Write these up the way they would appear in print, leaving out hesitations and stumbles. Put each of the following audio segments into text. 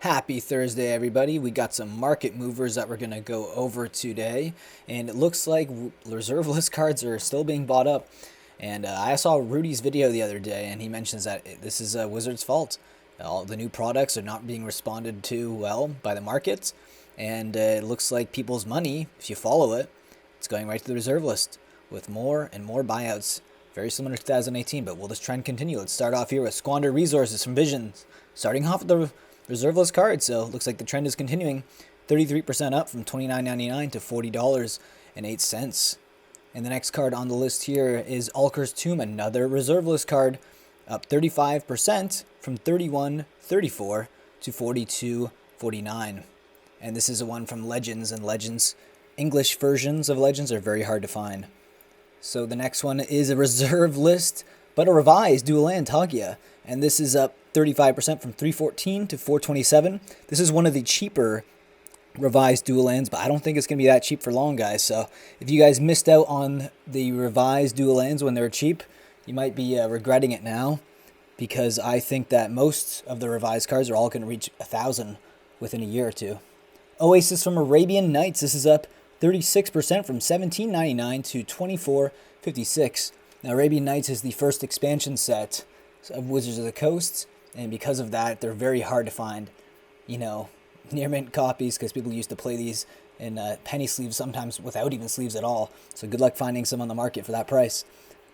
Happy Thursday, everybody. We got some market movers that we're going to go over today. And it looks like reserve list cards are still being bought up. And I saw Rudy's video the other day, and he mentions that this is Wizards' fault. All the new products are not being responded to well by the markets. And it looks like people's money, if you follow it, it's going right to the reserve list with more and more buyouts. Very similar to 2018, but we'll just try and continue. Let's start off here with Squander Resources from Visions. Starting off with the reserve list card, so it looks like the trend is continuing. 33% up from $29.99 to $40.08. And the next card on the list here is Ulker's Tomb, another reserve list card, up 35% from $31.34 to $42.49. And this is a one from Legends, and Legends, English versions of Legends are very hard to find. So the next one is a reserve list, but a revised dual land Tagia, and this is up 35% from $314 to $427. This is one of the cheaper revised dual lands, but I don't think it's going to be that cheap for long, guys. So if you guys missed out on the revised dual lands when they were cheap, you might be regretting it now, because I think that most of the revised cards are all going to reach 1,000 within a year or two. Oasis from Arabian Nights. This is up 36% from $17.99 to $24.56. Now, Arabian Nights is the first expansion set of Wizards of the Coast, and because of that, they're very hard to find, near mint copies, because people used to play these in penny sleeves, sometimes without even sleeves at all. So good luck finding some on the market for that price.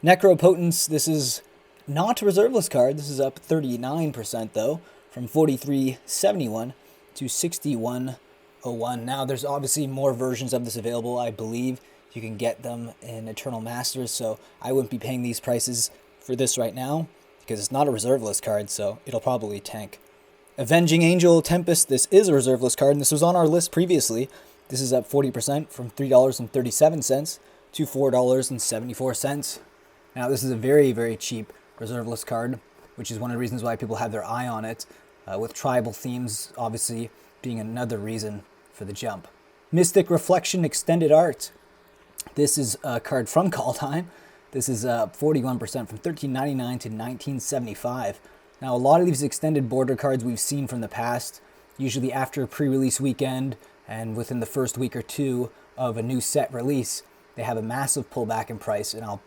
Necropotence, this is not a reserve list card. This is up 39% though, from $43.71 to $61.01. Now there's obviously more versions of this available. I believe you can get them in Eternal Masters, so I wouldn't be paying these prices for this right now, because it's not a reserve list card, so it'll probably tank. Avenging Angel Tempest, this is a reserve list card, and this was on our list previously. This is up 40% from $3.37 to $4.74. Now, this is a very, very cheap reserve list card, which is one of the reasons why people have their eye on it, with tribal themes obviously being another reason for the jump. Mystic Reflection Extended Art. This is a card from Kaldheim. This is up 41% from $13.99 to $19.75. Now, a lot of these extended border cards we've seen from the past, usually after a pre-release weekend and within the first week or two of a new set release, they have a massive pullback in price, and I'll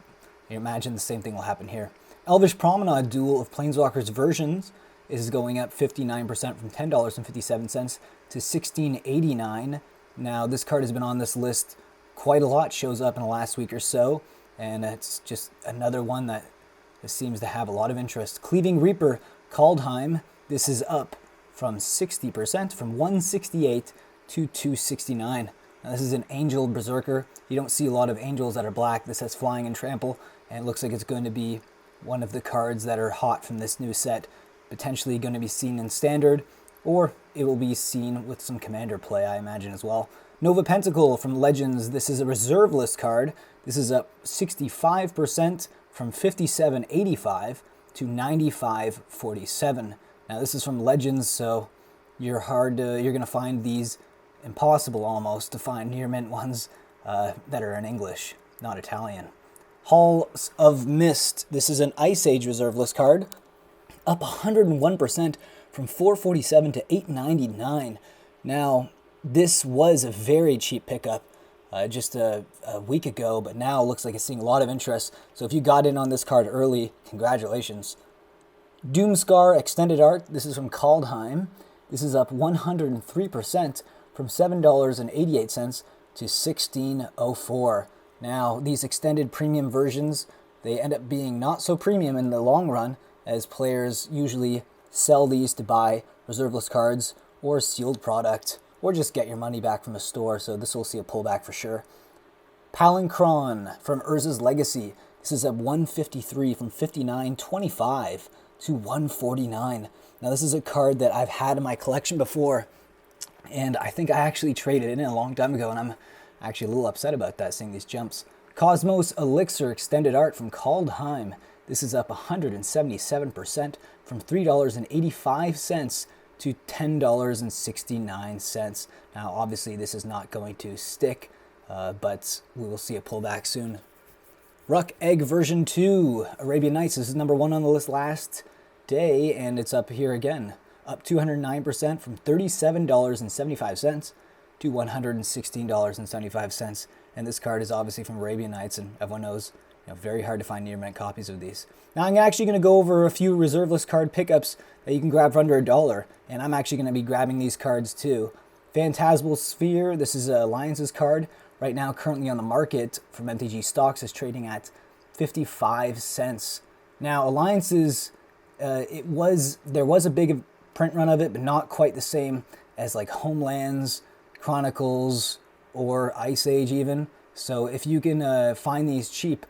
imagine the same thing will happen here. Elvish Promenade Duel of Planeswalkers versions is going up 59% from $10.57 to $16.89. Now, this card has been on this list quite a lot, shows up in the last week or so, and it's just another one that seems to have a lot of interest. Cleaving Reaper Kaldheim, this is up from 60%, from $168 to $269. Now, this is an Angel Berserker. You don't see a lot of Angels that are black. This has Flying and Trample, and it looks like it's going to be one of the cards that are hot from this new set, potentially going to be seen in Standard, or it will be seen with some Commander play, I imagine, as well. Nova Pentacle from Legends, this is a reserve list card. This is up 65% from $57.85 to $95.47. Now, this is from Legends, so you're going to find these impossible almost to find near mint ones that are in English, not Italian. Halls of Mist, this is an Ice Age reserve list card, up 101% from $4.47 to $8.99. Now, this was a very cheap pickup just a week ago, but now it looks like it's seeing a lot of interest. So if you got in on this card early, congratulations. Doomscar Extended Art, this is from Kaldheim. This is up 103% from $7.88 to $16.04. Now, these extended premium versions, they end up being not so premium in the long run, as players usually sell these to buy reserve list cards or sealed product, or just get your money back from the store, so this will see a pullback for sure. Palinchron from Urza's Legacy. This is up 153 from $59.25 to $149. Now, this is a card that I've had in my collection before, and I think I actually traded it in a long time ago, and I'm actually a little upset about that, seeing these jumps. Cosmos Elixir Extended Art from Kaldheim. This is up 177% from $3.85 to $10.69. Now, obviously, this is not going to stick, but we will see a pullback soon. Ruck Egg version 2, Arabian Nights. This is number 1 on the list last day, and it's up here again. up 209% from $37.75 to $116.75. And this card is obviously from Arabian Nights, and everyone knows, very hard to find near mint copies of these. Now I'm actually going to go over a few reserve list card pickups that you can grab for under $1, and I'm actually going to be grabbing these cards too. Phantasmal Sphere, this is Alliance's card. Right now, currently on the market from MTG Stocks, is trading at 55 cents. Now, Alliance's, there was a big print run of it, but not quite the same as like Homelands, Chronicles, or Ice Age even. So if you can find these cheap,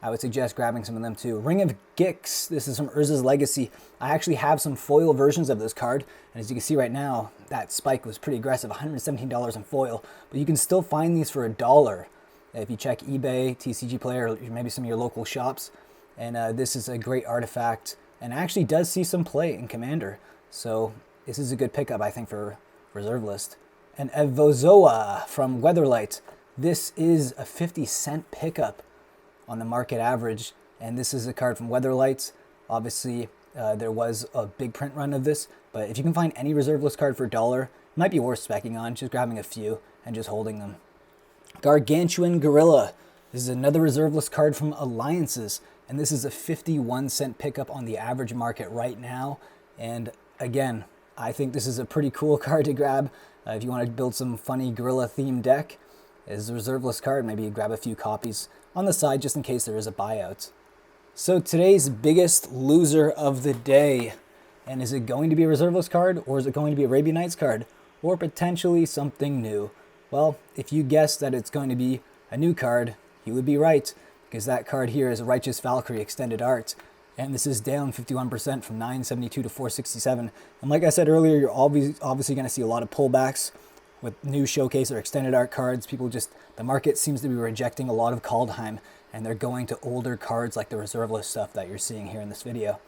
I would suggest grabbing some of them too. Ring of Gix, this is from Urza's Legacy. I actually have some foil versions of this card, and as you can see right now, that spike was pretty aggressive, $117 in foil, but you can still find these for $1 if you check eBay, TCG Player, or maybe some of your local shops. And this is a great artifact, and actually does see some play in Commander. So this is a good pickup, I think, for reserve list. And Evozoa from Weatherlight. This is a 50-cent pickup on the market average, and this is a card from Weatherlight. Obviously, there was a big print run of this, but if you can find any reserve list card for $1, it might be worth specking on, just grabbing a few and just holding them. Gargantuan Gorilla. This is another reserve list card from Alliances, and this is a 51-cent pickup on the average market right now. And again, I think this is a pretty cool card to grab if you want to build some funny gorilla themed deck. As a reserve list card, maybe you grab a few copies on the side just in case there is a buyout. So today's biggest loser of the day, and is it going to be a reserve list card, or is it going to be a Arabian Nights card, or potentially something new? Well, if you guessed that it's going to be a new card, you would be right, because that card here is a Righteous Valkyrie Extended Art, and this is down 51% from 972 to 467. And like I said earlier, you're obviously going to see a lot of pullbacks with new showcase or extended art cards. The market seems to be rejecting a lot of Kaldheim, and they're going to older cards like the reserve list stuff that you're seeing here in this video.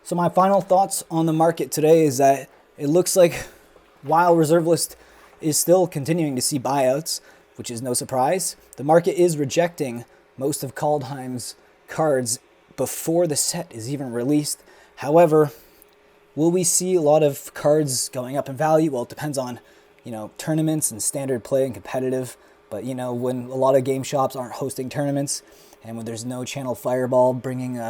So my final thoughts on the market today is that it looks like while reserve list is still continuing to see buyouts, which is no surprise, the market is rejecting most of Kaldheim's cards before the set is even released. However, will we see a lot of cards going up in value? Well, it depends on tournaments and standard play and competitive. But, when a lot of game shops aren't hosting tournaments, and when there's no Channel Fireball bringing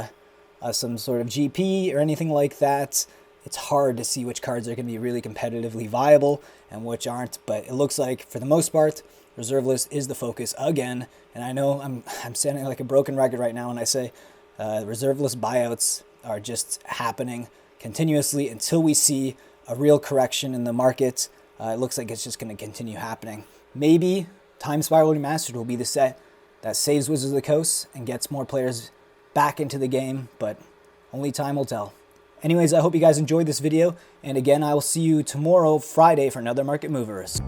some sort of GP or anything like that, it's hard to see which cards are going to be really competitively viable and which aren't. But it looks like, for the most part, reserve list is the focus again. And I know I'm sounding like a broken record right now when I say reserve list buyouts are just happening continuously until we see a real correction in the market. It looks like it's just going to continue happening. Maybe Time Spiral Remastered will be the set that saves Wizards of the Coast and gets more players back into the game, but only time will tell. Anyways, I hope you guys enjoyed this video, and again, I will see you tomorrow, Friday, for another Market Movers.